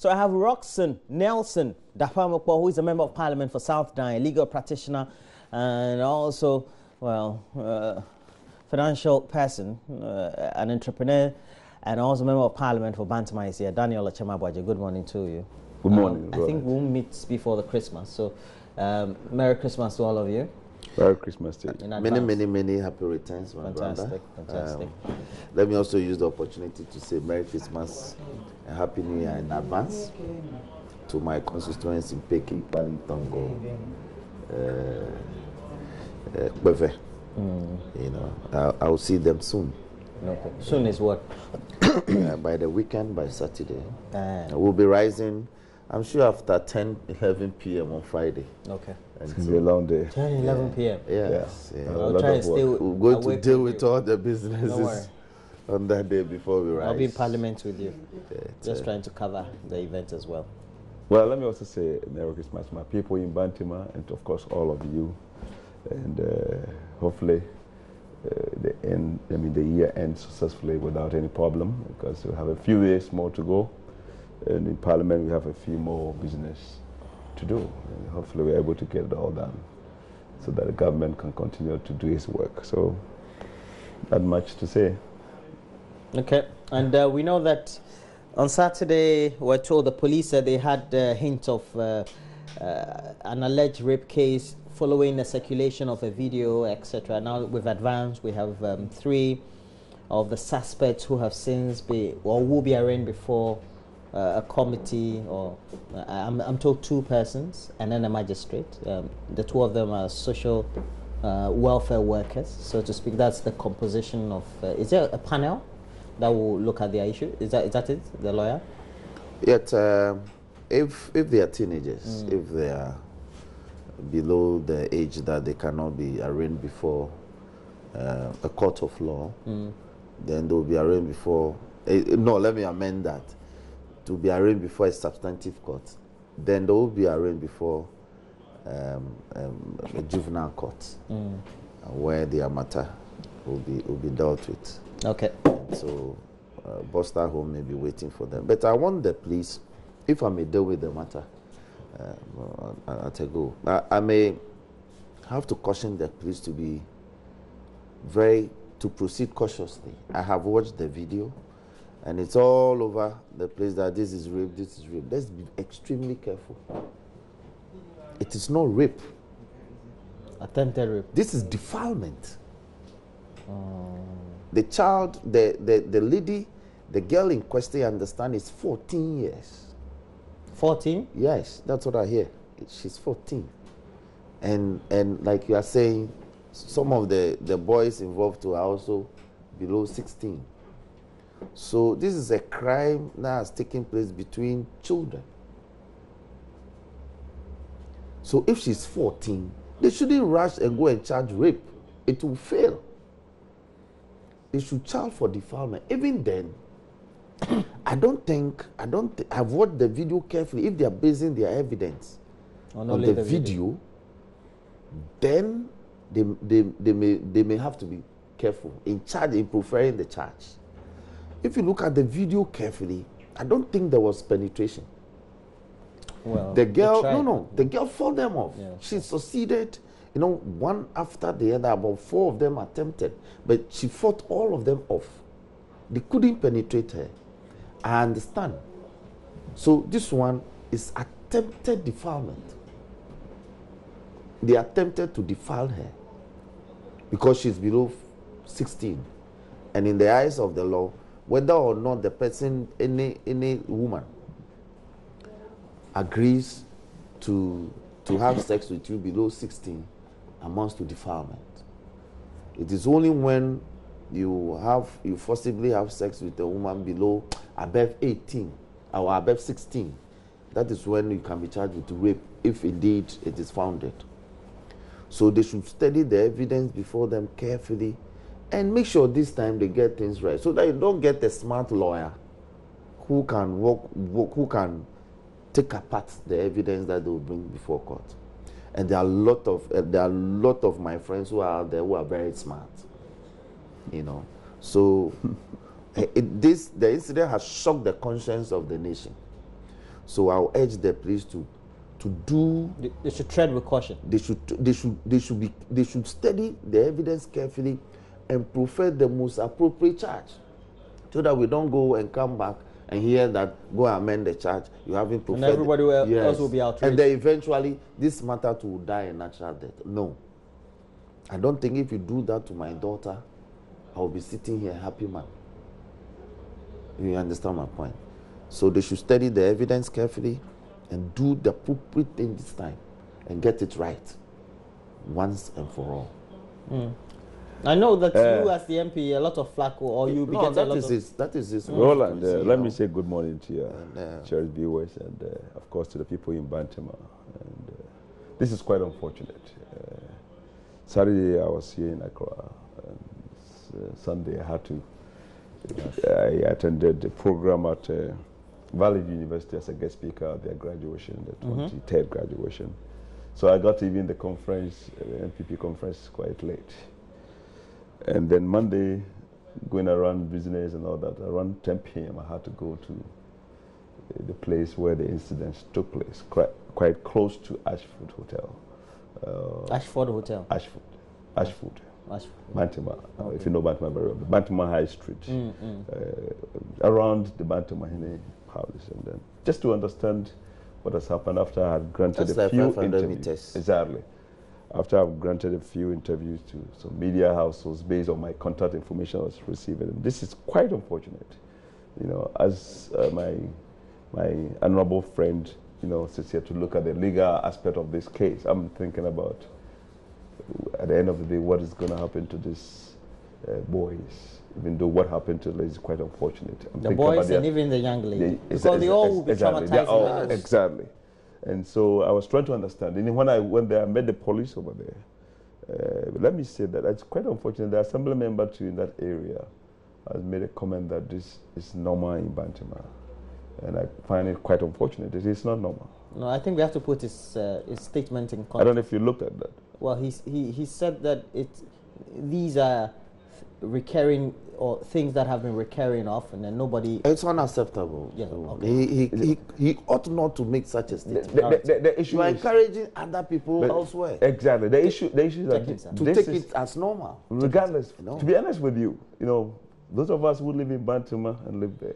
So I have Roxanne Nelson Dafamokpo, who is a member of Parliament for South Dine, a legal practitioner, and also, well, financial person, an entrepreneur, and also a member of Parliament for Bantama is here. Daniel Achemabwaje, good morning to you. Good morning. I think we'll meet before the Christmas, so Merry Christmas to all of you. Merry Christmas to you. Many happy returns, my brother. Fantastic. Let me also use the opportunity to say Merry Christmas and Happy New Year in advance to my constituency in Peking, Palintongo, Beve. You know, I'll see them soon. Okay. Soon is what? By the weekend, by Saturday. We'll be rising, I'm sure, after 10, 11 p.m. on Friday. Okay. It's going to be a long day. 10, 11 p.m. Yes. Yeah. I'll try and stay. We're going to deal with all the businesses on that day before we rise. I'll be in Parliament with you. Just trying to cover the event as well. Well, let me also say Merry Christmas, my people in Bantima, and of course all of you. And hopefully the year ends successfully without any problem, because we have a few days more to go. And in Parliament, we have a few more business to do. And hopefully, we're able to get it all done so that the government can continue to do its work. So, not much to say. Okay. And we know that on Saturday, we're told the police said they had a hint of an alleged rape case following the circulation of a video, etc. Now we've advanced. We have 3 of the suspects who have since been or will be arraigned before a committee, or I'm told 2 persons and then a magistrate. The 2 of them are social welfare workers, so to speak. That's the composition of. Is there a panel that will look at their issue? Is that it? The lawyer? Yet, if they are teenagers, if they are below the age that they cannot be arraigned before a court of law, then they will be arraigned before. No, let me amend that. To be arraigned before a substantive court, then they will be arraigned before a juvenile court, where their matter will be dealt with. Okay. So, Buster Home may be waiting for them. But I want the police, if I may deal with the matter, I may have to caution the police to be to proceed cautiously. I have watched the video, and it's all over the place that this is rape, this is rape. Let's be extremely careful. It is not rape. Attempted rape. This is defilement. The child, the lady, the girl in question, I understand, is 14 years. 14? Yes, that's what I hear. She's 14. And like you are saying, some of the boys involved too are also below 16. So this is a crime that has taken place between children. So if she's 14, they shouldn't rush and go and charge rape. It will fail. They should charge for defilement. Even then, I've watched the video carefully. If they are basing their evidence on the video, then they may have to be careful in preferring the charge. If you look at the video carefully, I don't think there was penetration. Well, the girl, the girl fought them off. Yeah. She succeeded, one after the other. About 4 of them attempted, but she fought all of them off. They couldn't penetrate her. I understand. So this one is attempted defilement. They attempted to defile her because she's below 16. And in the eyes of the law, whether or not the person, any woman, agrees to have sex with you below 16 amounts to defilement. It is only when you forcibly have sex with a woman above 18 or above 16, that is when you can be charged with rape, if indeed it is founded. So they should study the evidence before them carefully and make sure this time they get things right, so that you don't get a smart lawyer who can take apart the evidence that they will bring before court. And there are a lot of my friends who are out there who are very smart. So the incident has shocked the conscience of the nation. So I'll urge the police to do. They should tread with caution. They should study the evidence carefully and prefer the most appropriate charge, so that we don't go and come back and hear that go amend the charge. You haven't preferred. And everybody else will be outraged. And then eventually this matter will die a natural death. No. I don't think if you do that to my daughter, I will be sitting here happy man. You understand my point? So they should study the evidence carefully and do the appropriate thing this time and get it right once and for all. I know that you as the MP, a lot of flack, or you be getting a lot of... That is his Roland, let me say good morning to your cherished viewers and, of course, to the people in Bantama. And this is quite unfortunate. Saturday, I was here in Accra. And Sunday, I attended the program at Valley University as a guest speaker at their graduation, the 23rd graduation. So I got even the conference, NPP conference, quite late. And then Monday, going around business and all that, around 10 p.m. I had to go to the place where the incidents took place, quite close to Ashford Hotel. Ashford Hotel? Ashford. Bantama, okay. If you know Bantama very well, Bantama High Street, around the Bantama Palace, and then just to understand what has happened after I had granted a few interviews. Exactly. After I've granted a few interviews to some media houses based on my contact information I was receiving. And this is quite unfortunate. You know, as my honorable friend, you know, sits here to look at the legal aspect of this case, I'm thinking about, at the end of the day, what is going to happen to these boys, even though what happened to them is quite unfortunate. The boys and even the young lady. Because they all will be traumatized. Exactly. And so I was trying to understand. And when I went there, I met the police over there. Let me say that it's quite unfortunate. The assembly member too in that area has made a comment that this is normal in Bantama. And I find it quite unfortunate. It is not normal. No, I think we have to put his statement in context. I don't know if you looked at that. Well, he said that these are recurring or things that have been recurring often, and nobody... It's unacceptable. Yeah, okay. He ought not to make such a statement. The issue you are encouraging other people elsewhere. Exactly. The issue is to take it as normal. Regardless, to be honest with you, you know, those of us who live in Bantama and live there,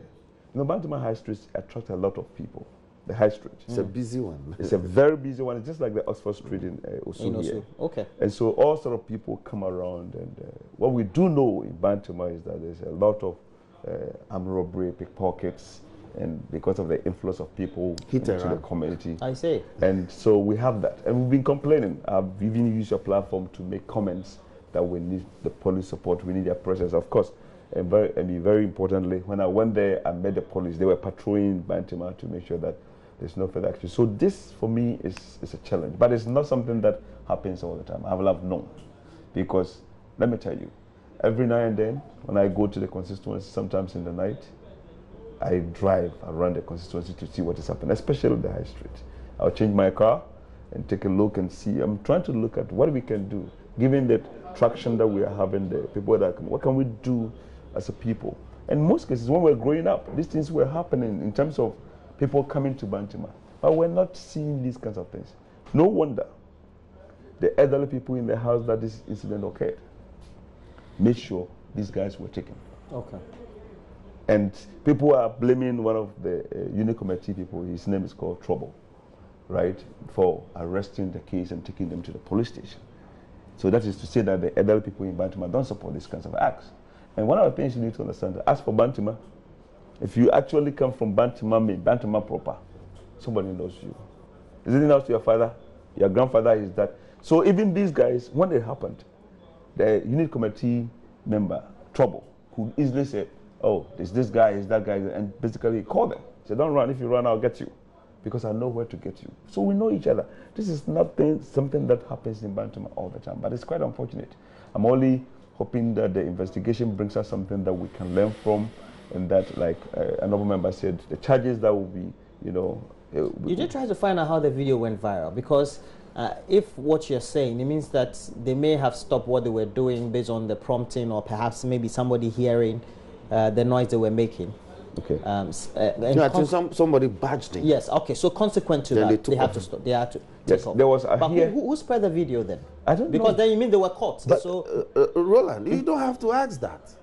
you know, Bantama High Street attracts a lot of people. The High Street. It's a busy one. It's a very busy one. It's just like the Oxford Street in Osu here. Okay. And so all sort of people come around. And what we do know in Bantama is that there's a lot of armed robbery, pickpockets, and because of the influence of people into the community. I see. And so we have that. And we've been complaining. I've even used your platform to make comments that we need the police support, we need their presence, of course. And very importantly, when I went there, I met the police. They were patrolling Bantama to make sure that there's no further action. So this, for me, is a challenge. But it's not something that happens all the time. I will have known. Because, let me tell you, every now and then, when I go to the constituency, sometimes in the night, I drive around the constituency to see what is happening, especially the High Street. I'll change my car and take a look and see. I'm trying to look at what we can do, given the traction that we are having there. People that what can we do as a people? And in most cases, when we're growing up, these things were happening in terms of people coming to Bantama. But we're not seeing these kinds of things. No wonder the elderly people in the house that this incident occurred made sure these guys were taken. Okay. And people are blaming one of the unit committee people, his name is called Trouble, right, for arresting the case and taking them to the police station. So that is to say that the elderly people in Bantama don't support these kinds of acts. And one of the things you need to understand, as for Bantama, if you actually come from Bantama proper, somebody knows you. Is it enough to your father? Your grandfather is that. So even these guys, when it happened, the unit committee member, Trouble, who easily said, oh, it's this guy, it's that guy, and basically call them. Say, don't run. If you run, I'll get you, because I know where to get you. So we know each other. This is something that happens in Bantama all the time, but it's quite unfortunate. I'm only hoping that the investigation brings us something that we can learn from, and that, like another member said, the charges that will be, you know... You did try to find out how the video went viral, because if what you're saying, it means that they may have stopped what they were doing based on the prompting, or perhaps maybe somebody hearing the noise they were making. Okay. I think somebody badged him. Yes. Okay. So consequent to Then that, they had to stop. They had to Yes, take off. there was But who spread the video then? I don't know. Because then you mean they were caught. But, So Roland, you don't have to ask that.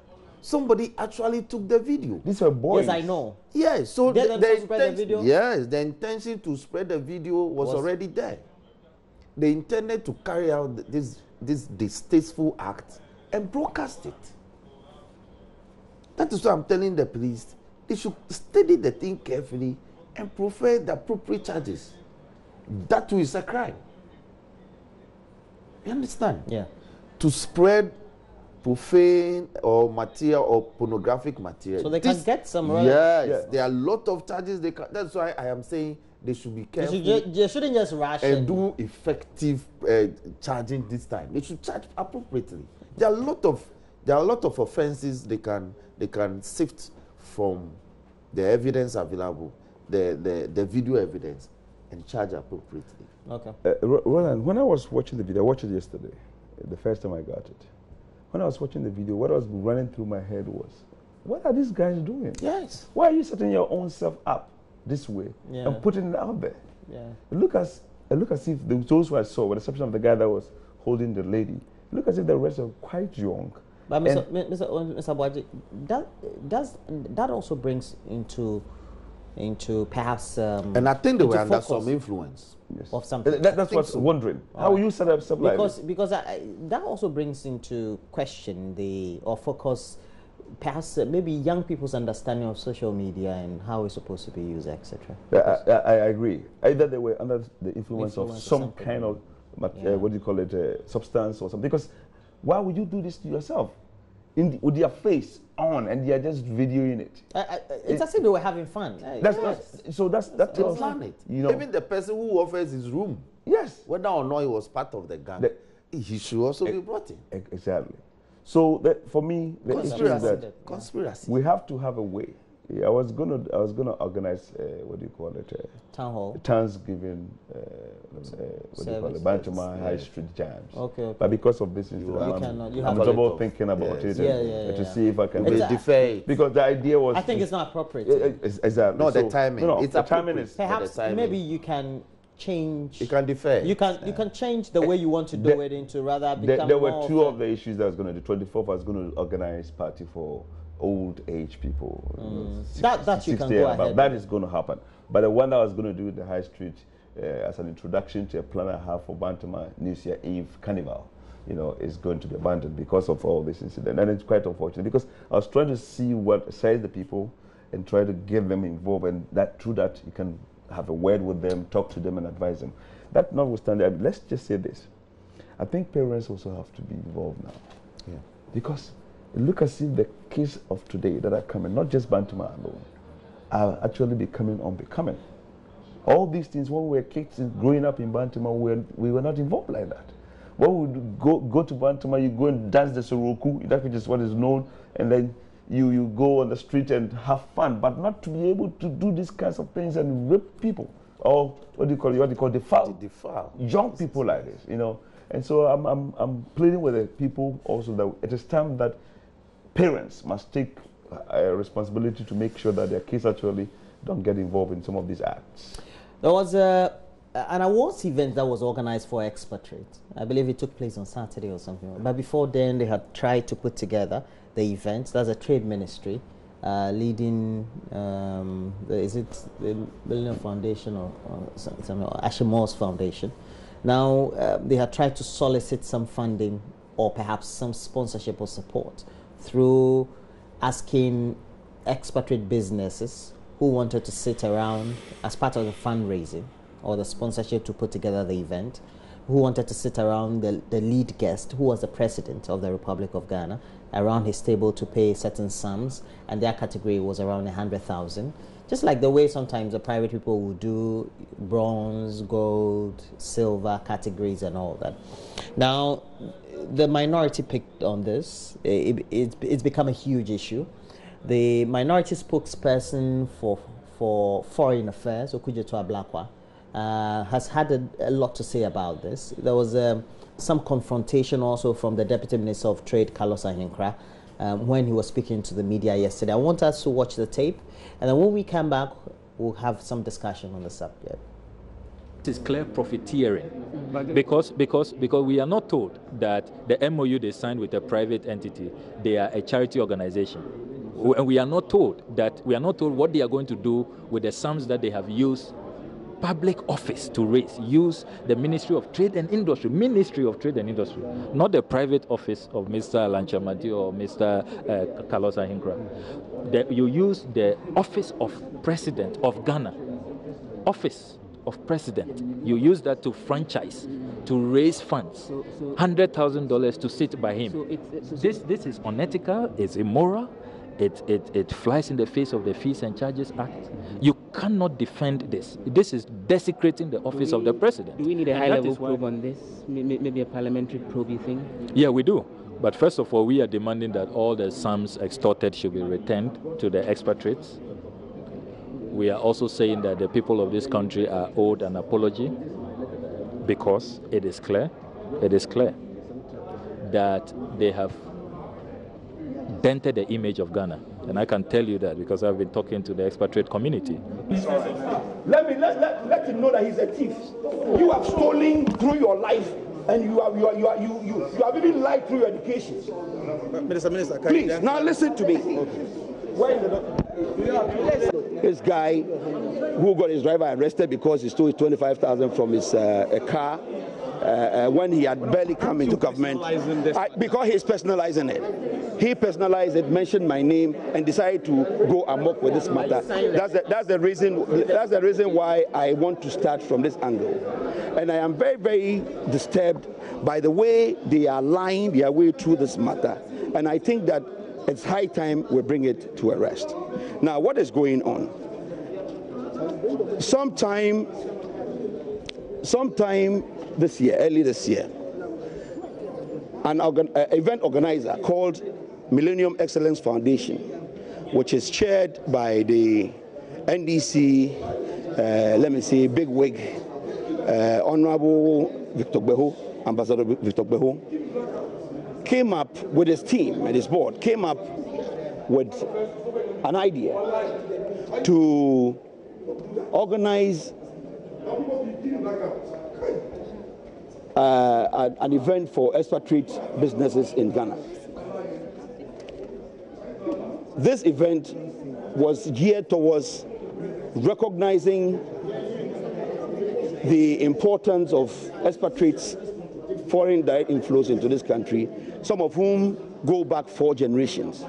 Somebody actually took the video. These were boys. yes, I know. Yes, so They themselves spread the video? Yes, the intention to spread the video was already there. They intended to carry out this distasteful act and broadcast it. That is why I'm telling the police they should study the thing carefully and prefer the appropriate charges. That too is a crime. You understand? Yeah. To spread profane or material or pornographic material. So they can get some. Yes, there are a lot of charges. They can. That's why I am saying they should be careful. They shouldn't just rush and do effective charging this time. They should charge appropriately. There are a lot of offenses they can sift from the evidence available, the video evidence, and charge appropriately. Okay. Roland, when I was watching the video, I watched it yesterday, the first time I got it. When I was watching the video, what was running through my head was, what are these guys doing? Yes. Why are you setting your own self up this way and putting it out there? Yeah. Look as if those who I saw, with the exception of the guy that was holding the lady, look as if the rest are quite young. But Mr. Boaji, that also brings into perhaps and I think they were under some influence of something. That's what's wondering. How you set up something like this? Because that also brings into question or focus perhaps maybe young people's understanding of social media and how it's supposed to be used, etc. I agree. Either they were under the influence of some kind of what do you call it, substance or something. Because why would you do this to yourself? With their face on and they are just videoing it. It's as if they were having fun. That's they plan it. You know, even the person who offers his room, yes, whether or not he was part of the gang, he should also be brought in. Exactly. So for me, the issue is that conspiracy. We have to have a way. I was gonna organize what do you call it? Town hall. Thanksgiving. What do you call it? Bantama High Street Jams. Okay. But because of this incident, I'm double thinking about it to see if I can defer it. Because the idea was. I think it's not appropriate. Exactly. No, the timing. No, it's the timing is. Perhaps maybe you can change. You can defer. You can change the way you want to do it into rather become. There were two of the issues that I was going to do. 24th, I was going to organize party for old age people. That you can go ahead. That is going to happen. But the one that I was going to do in the High Street as an introduction to a plan I have for Bantama New Year Eve Carnival, is going to be abandoned because of all this incident. And it's quite unfortunate because I was trying to see what size the people and try to get them involved, and that through that you can have a word with them, talk to them and advise them. That notwithstanding, let's just say this. I think parents also have to be involved now. Yeah. Because look as if the kids of today that are coming, not just Bantama alone, are actually becoming unbecoming. All these things, when we were kids growing up in Bantama, we were not involved like that. When we would go to Bantama, you go and dance the Soroku, that which is what is known, and then you go on the street and have fun, but not to be able to do these kinds of things and rape people, or what do you call it? Defile young people like this, And so I'm pleading with the people also that it is time that parents must take a responsibility to make sure that their kids actually don't get involved in some of these acts. There was an awards event that was organized for Expatriates. I believe it took place on Saturday or something. But before then, they had tried to put together the event. That's a trade ministry leading, is it the Millennium Foundation or something, or Ashimore's Foundation. Now, they had tried to solicit some funding or perhaps some sponsorship or support through asking expatriate businesses who wanted to sit around as part of the fundraising or the sponsorship to put together the event, who wanted to sit around the lead guest, who was the president of the Republic of Ghana, around his table to pay certain sums, and their category was around 100,000. Just like the way sometimes the private people will do bronze, gold, silver categories and all that. Now, the minority picked on this. It's become a huge issue. The minority spokesperson for foreign affairs, Okujeto Ablakwa, has had a lot to say about this. There was some confrontation also from the Deputy Minister of Trade, Carlos Ahinkra, when he was speaking to the media yesterday. I want us to watch the tape, and then when we come back, we'll have some discussion on the subject. It is clear profiteering, because we are not told that the MOU they signed with a private entity, they are a charity organization, and we are not told what they are going to do with the sums that they have used public office to raise. Use the Ministry of Trade and Industry, not the private office of Mr. Lanchamati or Mr. Carlos Ahinkra. You use the office of President of Ghana, office of President. You use that to franchise, to raise funds, $100,000 to sit by him. So this is unethical, it's immoral, it flies in the face of the Fees and Charges Act. You cannot defend this. This is desecrating the office of the President. Do we need a high-level probe on this? Maybe a parliamentary probe, you think? Yeah, we do. But first of all, we are demanding that all the sums extorted should be returned to the expatriates. We are also saying that the people of this country are owed an apology, because it is clear that they have dented the image of Ghana. And I can tell you that because I've been talking to the expatriate community. Let him know that he's a thief. You have stolen through your life, and you have even lied through your education. Minister, please, now listen to me. This guy who got his driver arrested because he stole 25,000 from his car when he had barely come into government, because he's personalizing it. He personalized it, mentioned my name, and decided to go amok with this matter. That's the reason why I want to start from this angle. And I am very, very disturbed by the way they are lying their way through this matter. And I think that it's high time we bring it to a rest. Now, what is going on? Sometime this year, early this year, an event organizer called Millennium Excellence Foundation, which is chaired by the NDC, let me say, bigwig, Honorable Victor Beho, Ambassador Victor Beho, came up with his team and his board, came up with an idea to organize an event for expatriate businesses in Ghana. This event was geared towards recognizing the importance of expatriates, foreign direct inflows into this country, some of whom go back 4 generations.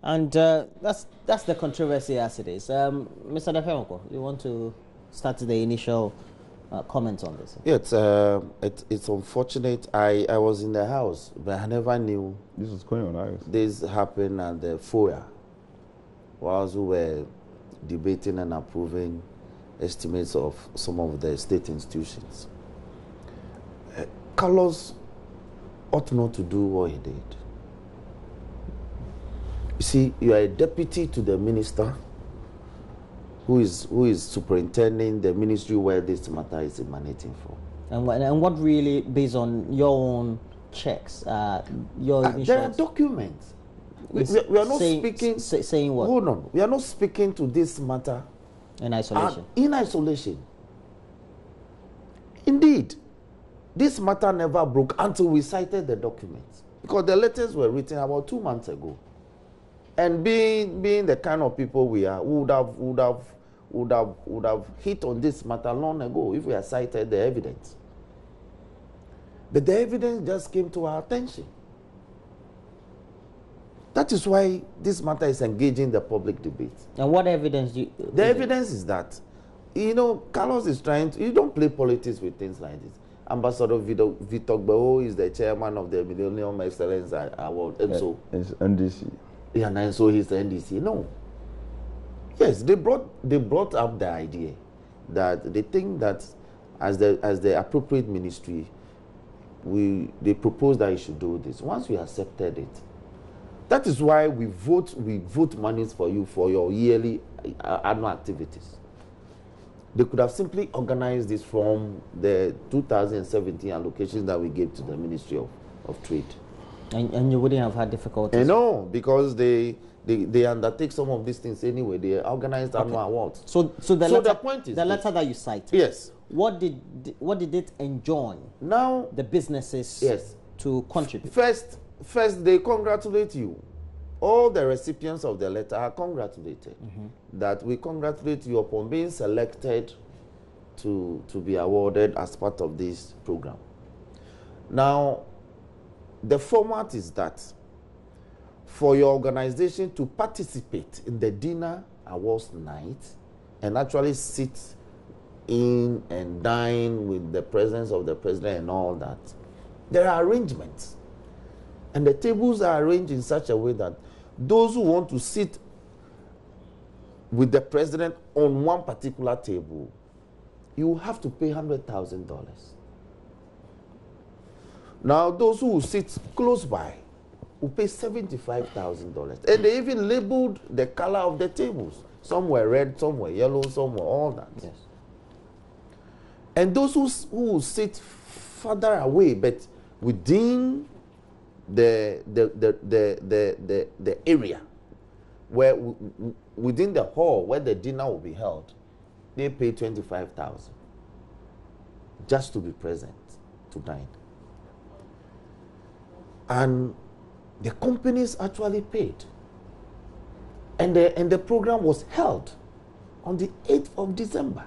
And that's the controversy as it is. Mr. Dafemoko, you want to start the initial comments on this? Yeah, it's unfortunate. I was in the house, but I never knew this was going on. This happened at the FOIA, whilst we were debating and approving estimates of some of the state institutions. Carlos ought not to do what he did. You see, you are a deputy to the minister who is superintending the ministry where this matter is emanating from. And what really, based on your own checks, your initial... There are documents. We are not speaking... Saying what? Hold on. We are not speaking to this matter... In isolation. In isolation. Indeed, this matter never broke until we cited the documents. Because the letters were written about 2 months ago. And being the kind of people we are, would have hit on this matter long ago if we had cited the evidence. But the evidence just came to our attention. That is why this matter is engaging the public debate. And what evidence do you... The evidence is that, you know, Carlos is trying to... You don't play politics with things like this. Ambassador Victor Beho is the chairman of the Millennium Excellence Award. And so... It's NDC. Yeah, and so he's the NDC. No. Yes, they brought up the idea that they think that as the appropriate ministry, they propose that you should do this. Once we accepted it, that is why we vote monies for you for your yearly annual activities. They could have simply organized this from the 2017 allocations that we gave to the Ministry of Trade. And you wouldn't have had difficulties? No, because they undertake some of these things anyway. They organized annual awards. So the point is the letter that you cite. Yes. What did it enjoin now the businesses to contribute? First they congratulate you. All the recipients of the letter are congratulated. That we congratulate you upon being selected to be awarded as part of this program. Now, the format is that for your organization to participate in the dinner awards night and actually sit in and dine with the presence of the president and all that, there are arrangements. And the tables are arranged in such a way that those who want to sit with the president on one particular table, you have to pay $100,000. Now, those who will sit close by will pay $75,000. And they even labeled the color of the tables. Some were red, some were yellow, some were all that. Yes. And those who will sit further away, but within the area, where within the hall where the dinner will be held, they pay $25,000 just to be present to dine. And the companies actually paid. And the program was held on the 8th of December.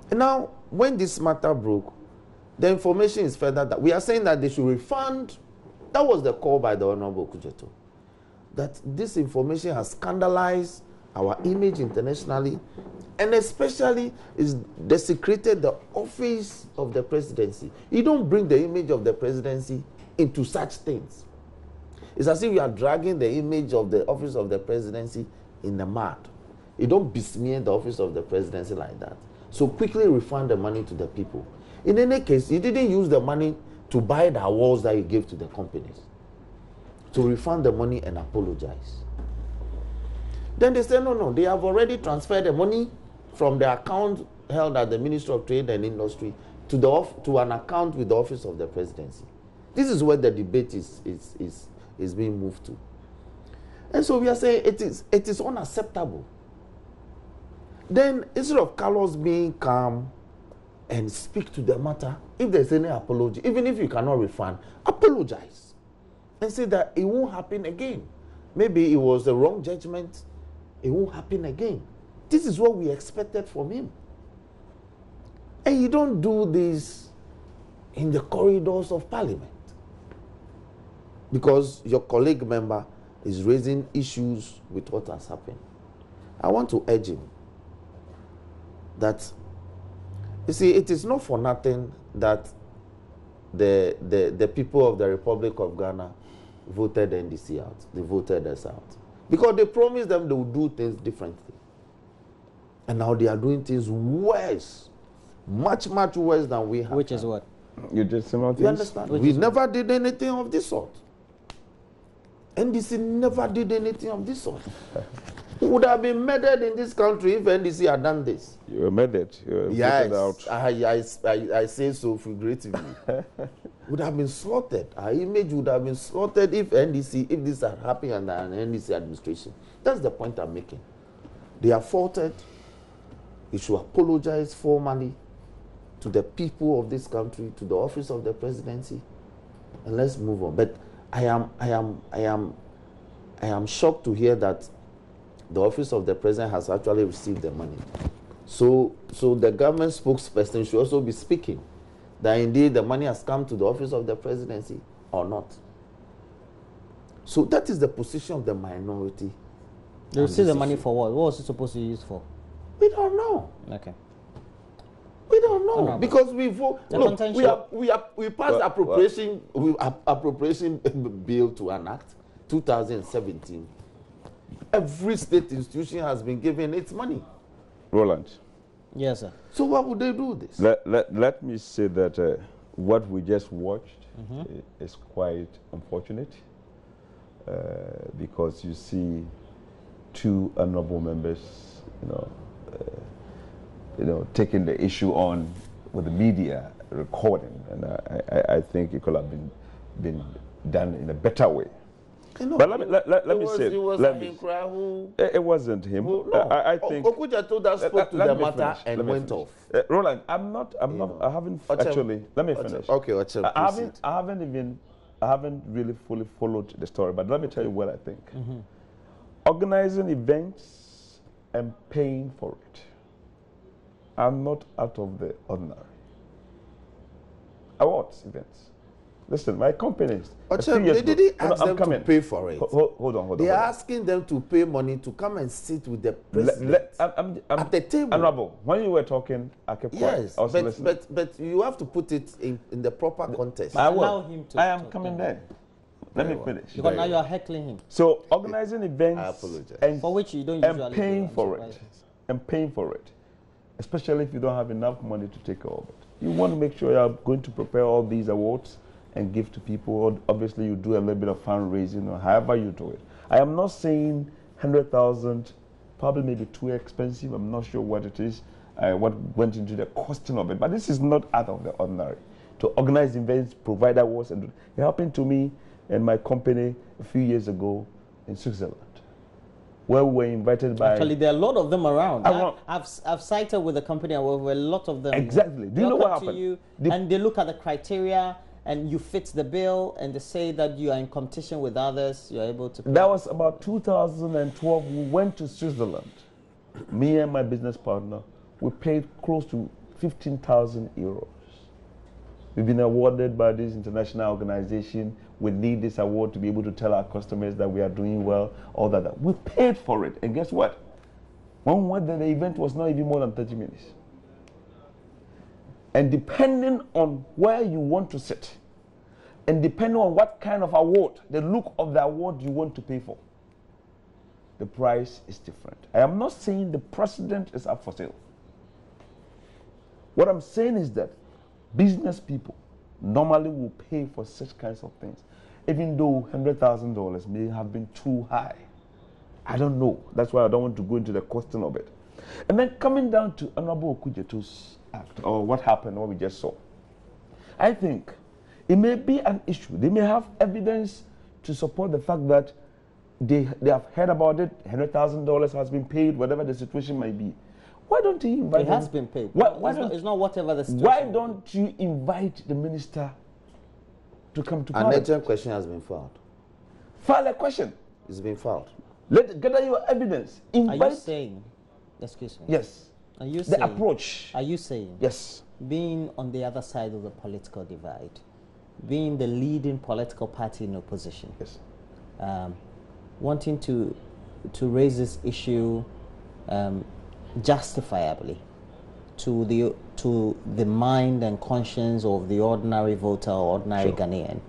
And now, when this matter broke, the information is further that we are saying that they should refund. That was the call by the Honorable Kujeto. That this information has scandalized our image internationally, and especially is desecrated the office of the presidency. You don't bring the image of the presidency into such things. It's as if you are dragging the image of the office of the presidency in the mud. You don't besmear the office of the presidency like that. So quickly refund the money to the people. In any case, you didn't use the money to buy the awards that you gave to the companies. To refund the money and apologize. Then they said, no, they have already transferred the money from the account held at the Ministry of Trade and Industry to an account with the office of the presidency. This is where the debate is being moved to. And so we are saying it is unacceptable. Then instead of Carlos being calm and speak to the matter, if there's any apology, even if you cannot refund, apologize and say that it won't happen again. Maybe it was the wrong judgment. It won't happen again. This is what we expected from him. And you don't do this in the corridors of Parliament, because your colleague member is raising issues with what has happened. I want to urge him that, you see, it is not for nothing that the people of the Republic of Ghana voted NDC out. They voted us out. Because they promised them they would do things differently. And now they are doing things worse. Much, much worse than we have. Which is what? You did similar things? You understand? We never did anything of this sort. NDC never did anything of this sort. Who would have been murdered in this country if NDC had done this? You were murdered. You were Yes, out. I say so figuratively. Would have been slaughtered. Our image would have been slaughtered if this had happened under an NDC administration. That's the point I'm making. They are faulted. He should apologize formally to the people of this country, to the office of the presidency, and let's move on. But I am shocked to hear that the office of the president has actually received the money. So the government spokesperson should also be speaking that indeed the money has come to the office of the presidency or not. So that is the position of the minority. They received the money for what? What was it supposed to be used for? We don't know. Okay. We don't know because we vote. Look, we passed appropriation bill to enact 2017. Every state institution has been given its money. Roland. Yes, sir. So why would they do this? Let me say that what we just watched is quite unfortunate because you see two honorable members, taking the issue on with the media recording, and I think it could have been done in a better way. But let me say, it wasn't him. I think Akufo-Addo spoke to the matter and went off. Roland, I haven't actually. Let me finish. Okay, I haven't really fully followed the story, but let me tell you what I think. Organizing events and paying for it are not out of the ordinary. Awards events. Listen, my companies. They didn't ask them to pay for it. Hold on. They are asking them to pay money to come and sit with the president at the table. Honorable, when you were talking, I kept quiet. Yes, but you have to put it in the proper context. I will. I am coming there. Let me finish. Because now you are heckling him. So organizing events and for which you don't usually paying for it, and paying for it, especially if you don't have enough money to take care of it. You want to make sure you are going to prepare all these awards and give to people. Obviously, you do a little bit of fundraising or however you do it. I am not saying 100,000, probably maybe too expensive. I'm not sure what it is, what went into the costing of it. But this is not out of the ordinary. To organize events, provide awards, and it happened to me and my company a few years ago in Switzerland, where we were invited by... Actually, there are a lot of them around. I've cited with the company, where a lot of them... Exactly. Do you know what happened? And they look at the criteria, and you fit the bill, and they say that you are in competition with others, you're able to pay. That was about 2012. We went to Switzerland. Me and my business partner, we paid close to 15,000 euros. We've been awarded by this international organization. We need this award to be able to tell our customers that we are doing well, all that. We paid for it, and guess what? When we went there, the event was not even more than 30 minutes. And depending on where you want to sit, and depending on what kind of award, the look of the award you want to pay for, the price is different. I am not saying the president is up for sale. What I'm saying is that business people normally will pay for such kinds of things, even though $100,000 may have been too high. I don't know. That's why I don't want to go into the costing of it. And then coming down to Honorable Akufo-Addo's act, or what happened, what we just saw, I think it may be an issue. They may have evidence to support the fact that they have heard about it, $100,000 has been paid, whatever the situation might be. Why don't you invite It has been paid. It's not whatever the situation. Why don't you invite the minister to come to Parliament? An urgent question has been filed. File a question. It's been filed. Gather your evidence. Invite. Are you saying, excuse me? Yes. Are you the saying, approach. Are you saying, yes, being on the other side of the political divide, being the leading political party in opposition, yes, wanting to raise this issue justifiably to the mind and conscience of the ordinary voter or ordinary Ghanaian,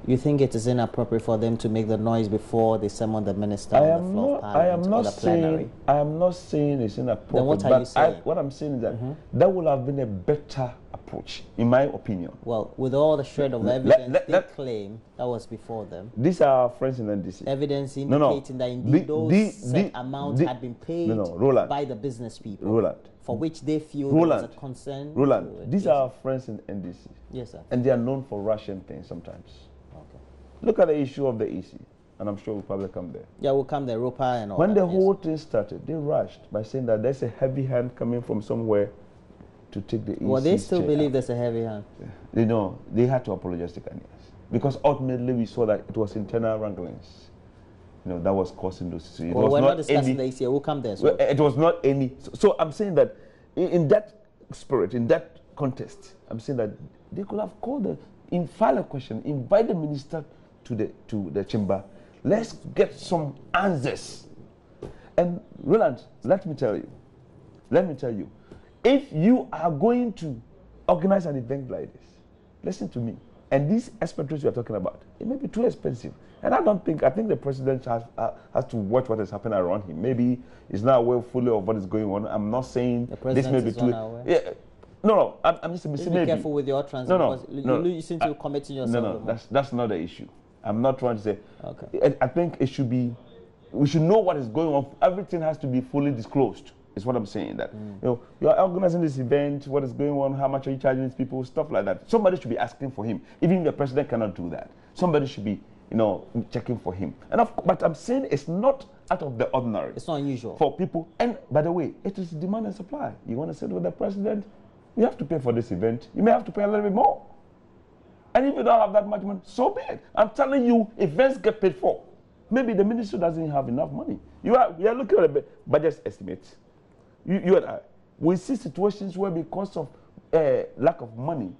you think it is inappropriate for them to make the noise before they summon the minister on the floor of Parliament or the plenary? I am not saying it's inappropriate. Then what are you saying? What I'm saying is that that would have been a better approach, in my opinion. Well, with all the shred of evidence they claim that was before them. These are our friends in NDC. Evidence indicating that indeed those set amounts had been paid by the business people. For which they feel there was a concern. Roland, these are our friends in NDC. Yes, sir. And they are known for rushing things sometimes. Okay. Look at the issue of the EC, and I'm sure we'll probably come there. Yeah, we'll come there, Ropa and all when that. When the whole thing started, they rushed by saying that there's a heavy hand coming from somewhere to take the EC. Well, they still believe there's a heavy hand. You know, they had to apologize to Ghanaians. Because ultimately we saw that it was internal wranglings, you know, that was causing those issues. Well, we're not discussing the EC, we'll come there as well. It was not any. So I'm saying that in that spirit, in that context, I'm saying that they could have called file a question, invite the minister to the chamber. Let's get some answers. And Roland, let me tell you, if you are going to organize an event like this, listen to me. And these expatriates you are talking about, it may be too expensive. And I think the president has to watch what is happening around him. Maybe he's not aware fully of what is going on. I'm not saying this may be too. Yeah, no. I'm just saying maybe. Be careful with your utterance. No. You seem to be committing yourself. No. That's not the issue. I'm not trying to say. Okay. I think it should be. We should know what is going on. Everything has to be fully disclosed. is what I'm saying. That you are organizing this event, what is going on, how much are you charging these people, stuff like that. Somebody should be asking for him. Even the president cannot do that. Somebody should be, checking for him. But I'm saying it's not out of the ordinary. It's not unusual for people. And by the way, it is demand and supply. You want to sit with the president, you have to pay for this event. You may have to pay a little bit more. And if you don't have that much money, so be it. I'm telling you, events get paid for. Maybe the ministry doesn't have enough money. We are looking at a budget estimate. You and I, we see situations where because of lack of money,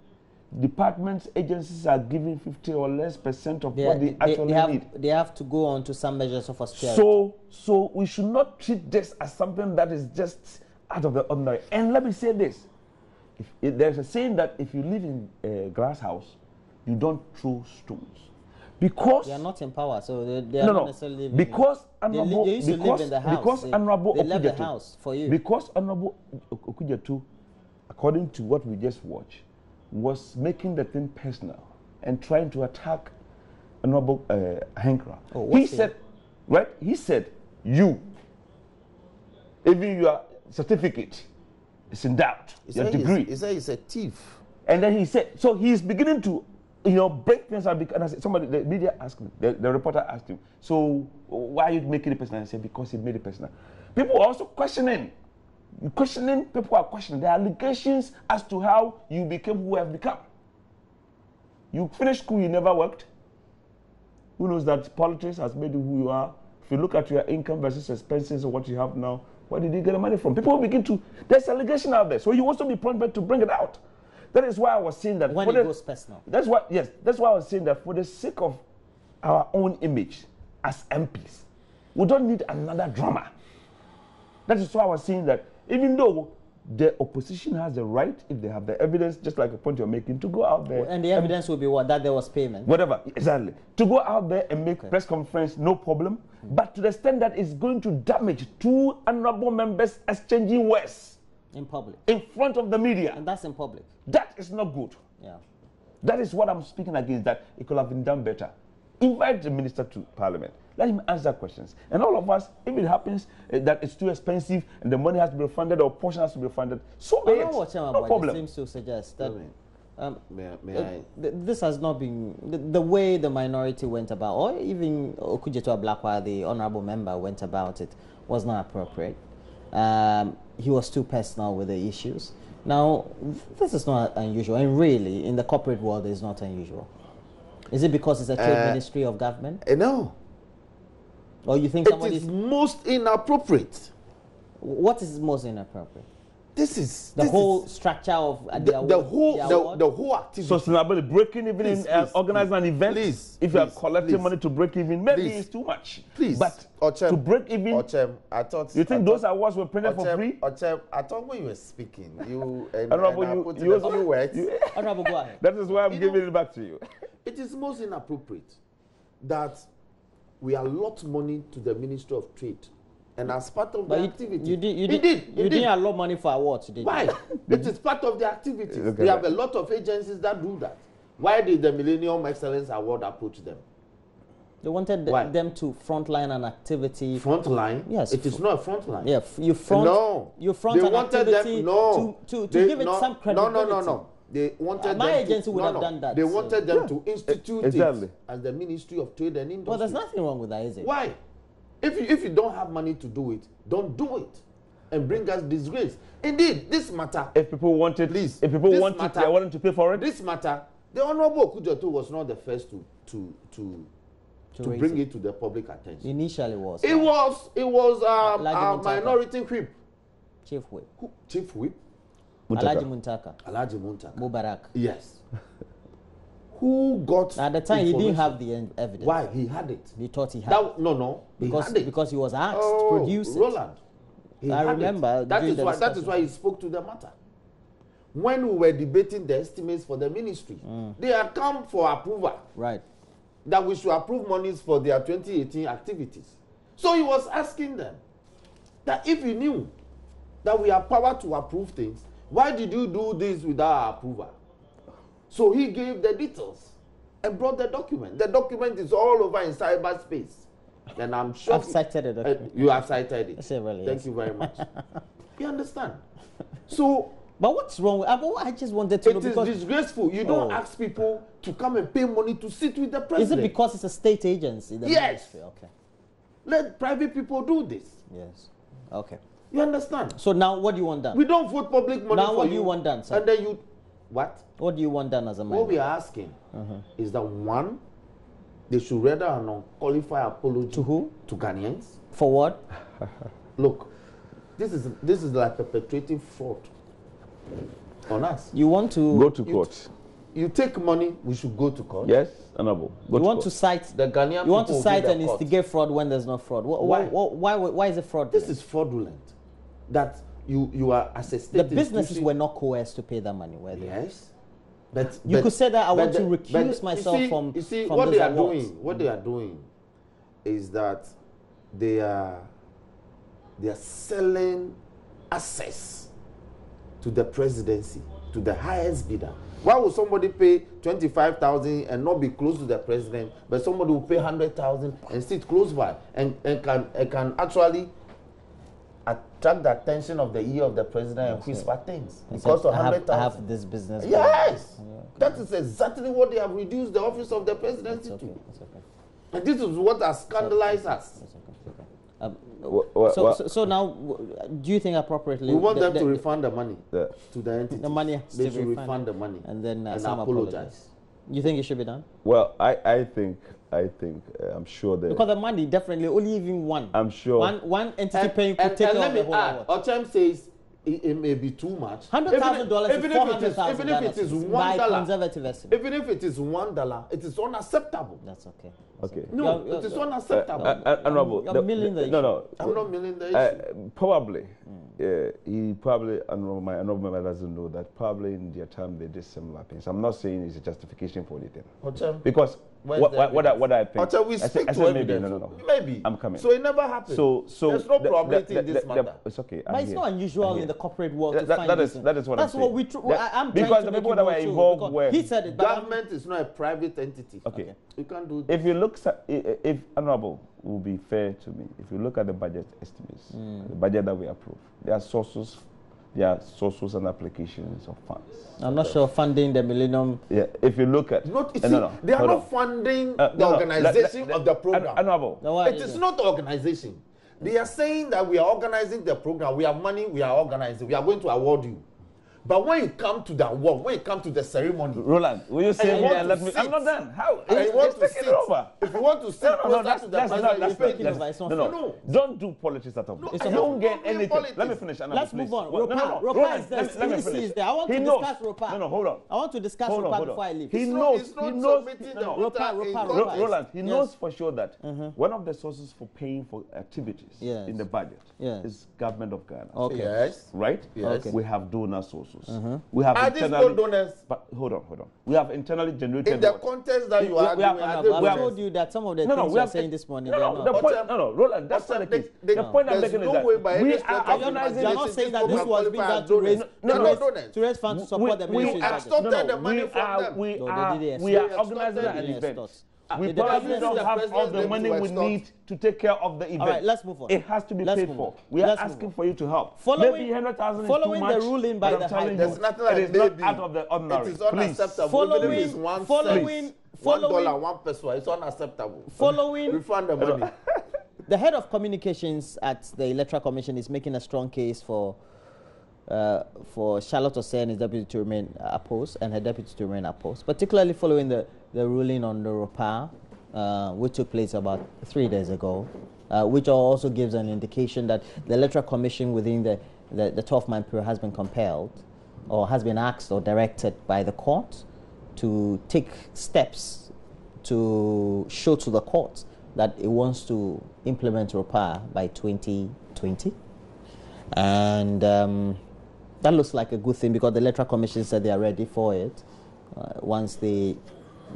departments, agencies are giving 50 or less % of what they actually need. They have to go on to some measures of austerity. So we should not treat this as something that is just out of the ordinary. And let me say this. If there's a saying that if you live in a glass house, you don't throw stones. Because they are not in power, so they are not necessarily living. Because they used to live in the house. Because Honorable they left the house for you. Because Honorable Okudzeto, according to what we just watched, was making the thing personal and trying to attack Honorable Hankra. He said, right? He said, even your certificate is in doubt. Your degree. He said he's a thief. And then he said, so he's beginning to break things up. And I said, the media asked me, the reporter asked him, so why are you making it personal? I said, because he made it personal. People are also questioning. People are questioning. There are allegations as to how you became who you have become. You finished school, you never worked. Who knows that politics has made you who you are? If you look at your income versus expenses or what you have now, where did you get the money from? People begin to, there's allegation out there. So you also be prompted to bring it out. That is why I was saying that. When it goes personal. That's why I was saying that for the sake of our own image as MPs, we don't need another drama. That is why I was saying that even though the opposition has the right, if they have the evidence, just like a point you're making, to go out there. And the evidence will be what? That there was payment? Whatever, exactly. To go out there and make press conference, no problem. But to the extent that it's going to damage two honorable members exchanging words. In public. In front of the media. And that's in public. That is not good. Yeah. That is what I'm speaking against, that it could have been done better. Invite the minister to Parliament. Let him answer questions. And all of us, if it happens that it's too expensive and the money has to be refunded or portion has to be refunded, so be it. No problem. Seems to suggest that this has not been the way the minority went about, or even Okudzeto Ablakwa, the honourable member, went about it, was not appropriate. He was too personal with the issues. Now, this is not unusual, and really, in the corporate world, it's not unusual. Is it because it's a trade ministry of government? No. Or you think somebody is most inappropriate? What is most inappropriate? This is the whole structure of the whole activity. Sustainability, breaking even in organizing an event. If you are collecting money to break even, maybe it's too much. But to break even, I thought you think those awards were printed for free? I thought when you were speaking, you Honorable, go ahead. That is why I'm giving it back to you. It is most inappropriate that we allot money to the Ministry of Trade. And as part of the activity, you didn't allot money for awards, did you? Why? It is part of the activities. They have a lot of agencies that do that. Why did the Millennium Excellence Award approach them? They wanted them to frontline an activity. Frontline? Yes. It is not a frontline. Yeah, you front. No. You front an activity to give it some credibility. No. They wanted my agency would have done that. They wanted them to institute it as the Ministry of Trade and Industry. Well, there's nothing wrong with that, is it? Why? If you don't have money to do it, don't do it, and bring us disgrace. Indeed, this matter. If people want it, please. If people want it, they are willing to pay for it. This matter, the Honourable Okudzeto was not the first to bring it to the public attention. Initially, was it was our minority whip, chief whip. Chief whip. Alhaji Muntaka. Mubarak. Yes. Who got at the time he didn't have the evidence. Why? He had it. He thought he had it. No. Because he was asked to produce it. Roland. I remember. That is why he spoke to the matter. When we were debating the estimates for the ministry, they had come for approval. Right. That we should approve monies for their 2018 activities. So he was asking them that if you knew that we have power to approve things, why did you do this without our approval? So he gave the details and brought the document. The document is all over in cyberspace. And I'm sure I've cited it. You have cited it. Several, Thank you very much. You understand? So, but what's wrong with I just wanted to know it is because disgraceful. You don't ask people to come and pay money to sit with the president. Is it because it's a state agency? Yes. Okay. Let private people do this. Yes. Okay. You understand? So now what do you want done? We don't vote public money now for what do you want done, sir? And then you... What? What do you want done as a man? What we are asking is that, one, they should render an unqualified apology. To who? To Ghanaians. For what? Look, this is like perpetrating fraud on us. You want to... Go to court. You take money, we should go to court. Yes, honorable. You want to cite the Ghanaian You want to people cite will and be the instigate fraud when there's no fraud. Why is it fraudulent? This is fraudulent. That you are as a state The businesses were not coerced to pay that money, were they? Yes. But you could say that I want to but recuse myself from you see from what those they are awards. doing. What they are doing is that they are selling access to the presidency, to the highest bidder. Why would somebody pay 25,000 and not be close to the president, but somebody will pay 100,000 and sit close by and can actually attract the attention of the ear of the president and whisper things because of 100,000? I have this business. Yes, yeah, okay. That is exactly what they have reduced the office of the presidency to. Okay. And this is what has scandalized us. So now, do you think appropriately? We want them to refund the money to the entity. The money has they to should be refund the money and then and some apologize. You think it should be done? Well, I think I'm sure that because the money definitely only even one. I'm sure one entity paying could take care of the whole award. Ochem says it may be too much. $100,000 even if it is $1, by conservative estimate. Even if it is $1, it is unacceptable. That's okay. Okay. No, it is unacceptable. Honorable, you're milling the issue. No, I'm not milling the issue. Probably, he probably, my honorable member doesn't know that probably in their time they did similar things. I'm not saying it's a justification for anything. Because what I think. We speak to evidence. No. Maybe. I'm coming. So it never happened. So there's no probability in this matter. It's okay. But it's not unusual in the corporate world to find that is what I'm saying. That's what we. I'm because the people that were involved were. He said it. Government is not a private entity. Okay. You can't do this. If you look, if honorable will be fair to me, if you look at the budget estimates, the budget that we approve, there are sources and applications of funds. I'm not sure funding the Millennium. Yeah, if you look at they are not funding the organization of the program. Honorable, it is not the organization. They are saying that we are organizing the program. We have money. We are organizing. We are going to award you. But when you come to the award, when you come to the ceremony, Roland, will you say me and let me? I'm not done. How? You want to sit over. If you want to sit no. Don't do politics at all. No, you don't get anything. Politics. Let me finish. Let's move on. Ropa is there. Let me finish. I want to discuss Ropa. No, hold on. I want to discuss Ropa before I leave. He knows. Ropa. Roland, he knows for sure that one of the sources for paying for activities in the budget is government of Ghana. Okay. Yes. Right? Yes. We have donor sources. We have are these not donors? But hold on. We have internally generated. In the context that you are doing, I told you that some of the things you are saying this morning. Roland, that's not the case. The point I'm making is that we are organizing. You're not saying that this was being done to raise funds to support the ministry's budget. We are organizing an event. We probably don't have all the money we need to take care of the event. All right, let's move on. It has to be paid for. We are asking for you to help. Maybe 100,000 is too much. Following the ruling by the High Court. There's nothing like it is not out of the ordinary. It is unacceptable. Following $1, 1 peso. It's unacceptable. Following refund the money. The head of communications at the Electoral Commission is making a strong case for Charlotte Osei and his deputy to remain opposed, and her deputy to remain opposed, particularly following the ruling on the ROPA, which took place about 3 days ago, which also gives an indication that the Electoral Commission within the 12-month period has been compelled or has been asked or directed by the court to take steps to show to the court that it wants to implement ROPA by 2020. And that looks like a good thing because the Electoral Commission said they are ready for it once the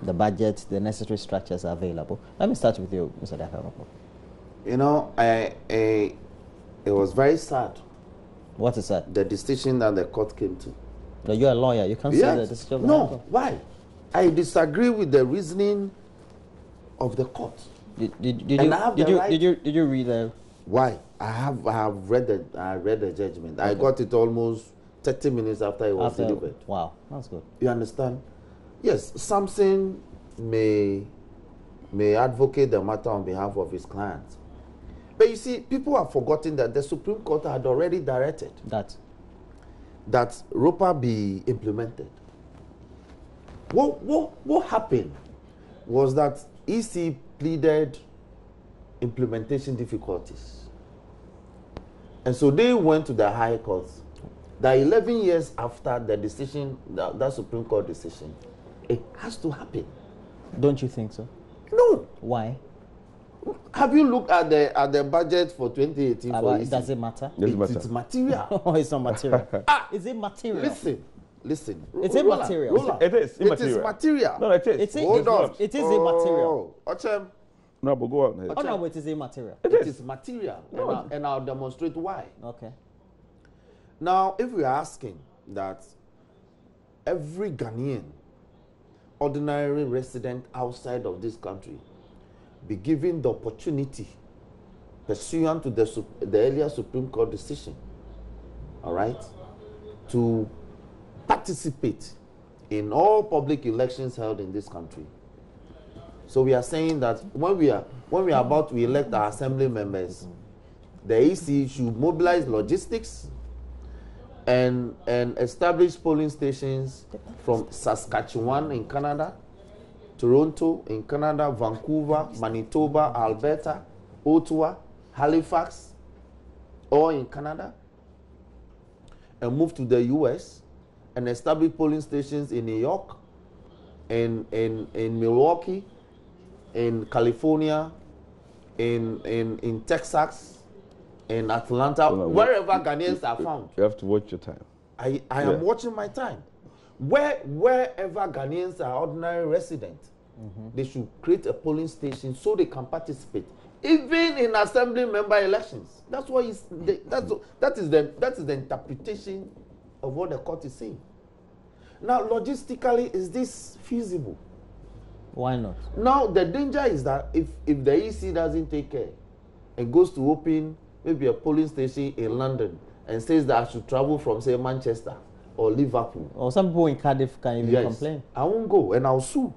budget, the necessary structures are available. Let me start with you, Mr. Dakarapo. You know, it was very sad. What is that? The decision that the court came to. No, you're a lawyer. You can't say the decision of the court. Why? I disagree with the reasoning of the court. Did you read the Why? I have read the judgment. I got it almost 30 minutes after it was delivered. Wow, that's good. You understand? Yes, Samson may advocate the matter on behalf of his clients. But you see, people have forgotten that the Supreme Court had already directed that ROPA be implemented. What happened was that EC pleaded implementation difficulties. And so they went to the High Court. That 11 years after the decision, that Supreme Court decision, it has to happen. Don't you think so? No. Why? Have you looked at the budget for 2018 for EC? Does it matter? It's material. Oh, it's not material. Is it material? Listen. Is it material? It is immaterial. It is material. No, it is. Hold on. It is immaterial. Ochem. No, but go on. Oh, no, it is immaterial. It is material. No. And I'll demonstrate why. Okay. Now, if we are asking that every Ghanaian, ordinary resident outside of this country, be given the opportunity, pursuant to the earlier Supreme Court decision, all right, to participate in all public elections held in this country. So we are saying that when we are about to elect our assembly members, the EC should mobilize logistics and establish polling stations from Saskatchewan in Canada, Toronto in Canada, Vancouver, Manitoba, Alberta, Ottawa, Halifax, all in Canada, and move to the US and establish polling stations in New York, in Milwaukee, in California, in Texas, in Atlanta, wherever Ghanaians are found. You have to watch your time. I am watching my time. Wherever Ghanaians are ordinary residents, they should create a polling station so they can participate, even in assembly member elections. That's what that is the interpretation of what the court is saying. Now, logistically, is this feasible? Why not? Now, the danger is that if the EC doesn't take care and goes to open maybe a polling station in London and says that I should travel from, say, Manchester or Liverpool. Or some people in Cardiff can even complain. I won't go and I'll sue.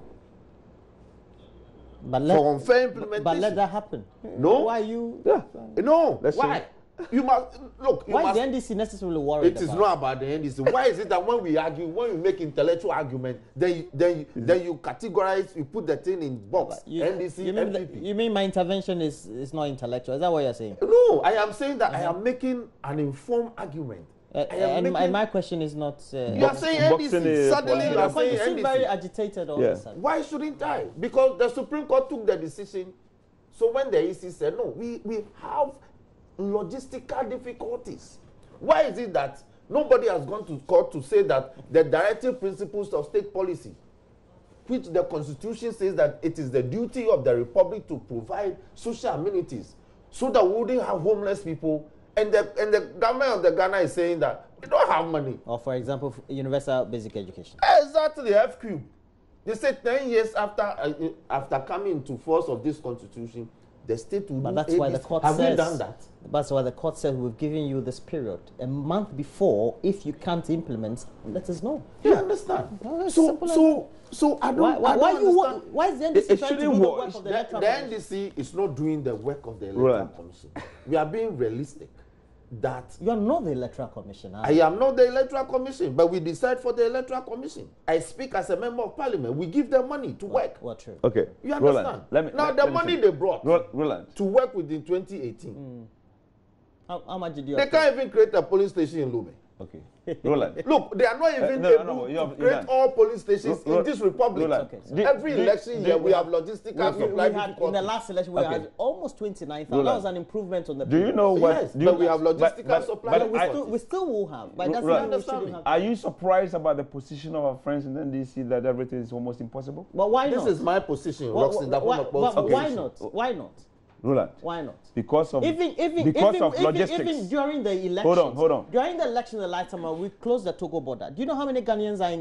But for unfair implementation. But let that happen. No. Why you? Yeah. No. Why? You must look. Why is the NDC necessarily worried? It is not about the NDC. Why is it that when we argue, when we make intellectual argument, then you categorize, you put the thing in box? NDC, you mean my intervention is not intellectual? Is that what you're saying? No, I am saying that I am making an informed argument. And my question is not. You are saying NDC. Suddenly you are saying NDC. Very agitated all of a sudden. Why shouldn't I? Because the Supreme Court took the decision. So when the EC said no, we have logistical difficulties. Why is it that nobody has gone to court to say that the directive principles of state policy, which the Constitution says that it is the duty of the Republic to provide social amenities so that we wouldn't have homeless people, and the government of the Ghana is saying that we don't have money. Or for example, universal basic education. Exactly, FQ. They said 10 years after coming into force of this Constitution, the state will. But that's why the court says. Have we done that? That's why the court said we've given you this period. A month before, if you can't implement, let us know. You understand? So I don't. Why is the NDC trying to do the work of the Electoral Commission? The NDC is not doing the work of the Electoral Commission. We are being realistic. That you are not the Electoral Commission. I am not the Electoral Commission, but we decide for the Electoral Commission. I speak as a member of Parliament. We give them money to work. What true? Okay. You understand? The money they brought to work within 2018. How much did you? They can't even create a police station in Lome. Okay. Roland. Look, they are not even able to create all police stations in this republic. Okay, every election year we have logistical supply difficulties. In the last election we had almost 29,000. That was an improvement on the. Do you know what? Yes, but we have logistical supply. We still will have. But that's not understand. Are you surprised about the position of our friends in the NDC that everything is almost impossible? But why not? This is my position, Why not? Why not? Roland. Why not? Because of Even logistics. Even during the elections. Hold on. During the election the last time, we closed the Togo border. Do you know how many Ghanaians are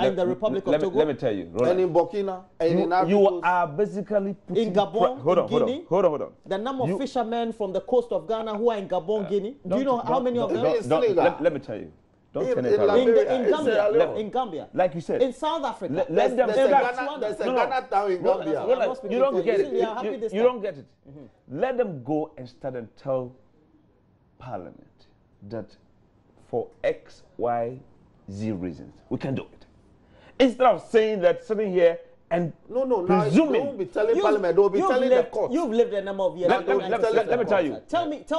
in the Republic of Togo? Let me tell you, Roland. And in Burkina, and in you are basically putting in Gabon, Guinea. Hold on. The number of fishermen from the coast of Ghana who are in Gabon, Guinea. Do you know how many of them? Let me tell you. Don't turn it around. In Gambia. Like you said. In South Africa. There's a Ghana town in Gambia. You don't get it. You don't get it. Let them go and start and tell Parliament that for X, Y, Z reasons, we can do it. Instead of saying that sitting here and presuming. They won't be telling Parliament, they will be telling the court. You've lived a number of years. Let me tell you. Tell me. Do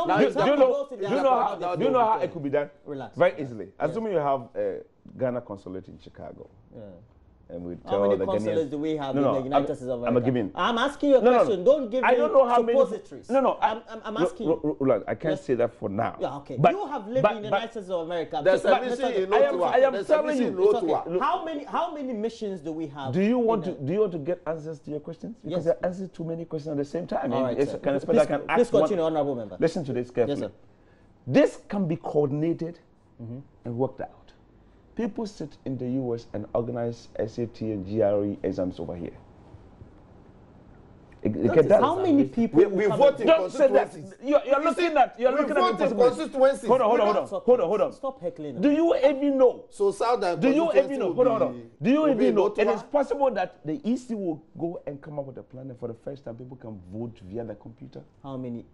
you know how it could be done? Relax. Very easily. Assuming you have a Ghana consulate in Chicago. Yeah. And we How tell many the consulates Ghanaians, do we have in the United States of America? I'm giving. I'm asking you a question. Don't give me suppositories. I'm asking you. Roland, I can't say that for now. Yeah, okay. But, you have lived in the United States of America. There's a mission in Ottawa. I am telling you. How many missions do we have? Do you want to get answers to your questions? Because there are answers to many questions at the same time. All right, please continue, honorable member. Listen to this carefully. Yes, sir. This can be coordinated and worked out. People sit in the US and organize SAT and GRE exams over here. How many people we vote in constituencies? You're looking at constituencies. Hold on. Stop heckling. Do you even know? So Southern. Do you even know? Hold on. Do you even know? It is possible that the EC will go and come up with a plan, and for the first time people can vote via the computer. How many?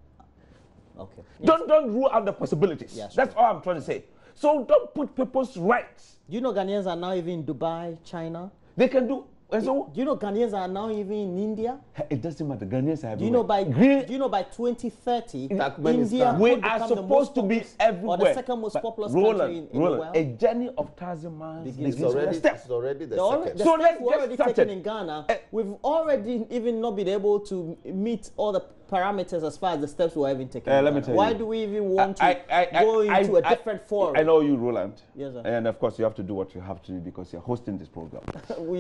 Okay. Yes. Don't rule out the possibilities. Yes, that's all I'm trying to say. So don't put people's rights. Do you know Ghanaians are now even in Dubai, China? They can do. And so, do you know Ghanaians are now even in India? It doesn't matter. Ghanaians are everywhere. Do you know by 2030, India we are supposed to be everywhere. Or the second most populous country in the world. A journey of 1,000 miles begins already. It's already the second. So let's get started. Taken in Ghana, we've already even not been able to meet all the parameters as far as the steps we're even taking. Let me tell you. Why do we even want to go into a different forum? I know you, Roland. Yes, sir. And of course, you have to do what you have to do because you're hosting this program.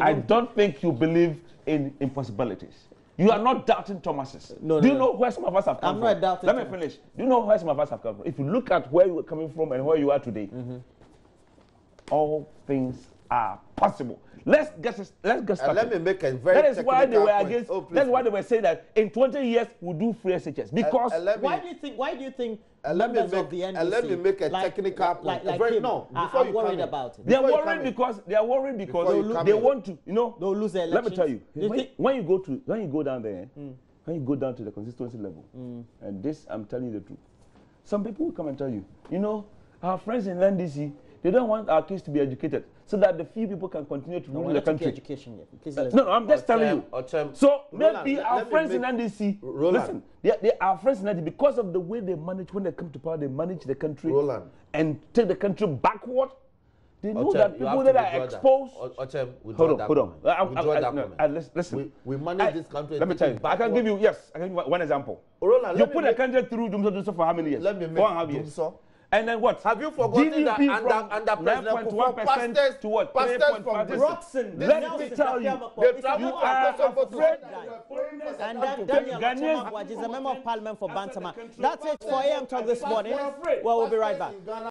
I don't think you believe in impossibilities. You are not doubting Thomas's. Do you know where some of us have come from? I'm not doubting. Let me finish. Do you know where some of us have come from? If you look at where you were coming from and where you are today, all things are possible. Let's get started. Let me make a very That is why they were against. That's why they were saying that in 20 years we'll do free SHS. Because why do you think members of the NDC, let me make a technical point. I'm worried about it. They are worried because they want to. They'll lose the election. Let me tell you. When you go down there, when you go down to the constituency level, and this I'm telling you the truth. Some people will come and tell you, our friends in NDC, they don't want our kids to be educated so that the few people can continue to rule the country. Education yet. No, I'm just telling you. So Roland, maybe our friends in NDC, listen, they are friends in NDC because of the way they manage, when they come to power, they manage the country and take the country backward. They know that people that are exposed. Hold on. Listen. We manage this country. Let me tell you. I can give you one example. You put the country through Dumso for how many years? Let me make 4.5 years. And then what? Have you forgotten that under President Akufo-Addo, to what? pastors from Roxon, let me tell you, they travel and Daniel Chamagwaji is a member of Parliament for Bantama. That's it for AM Talk this morning. Well, we'll be right back.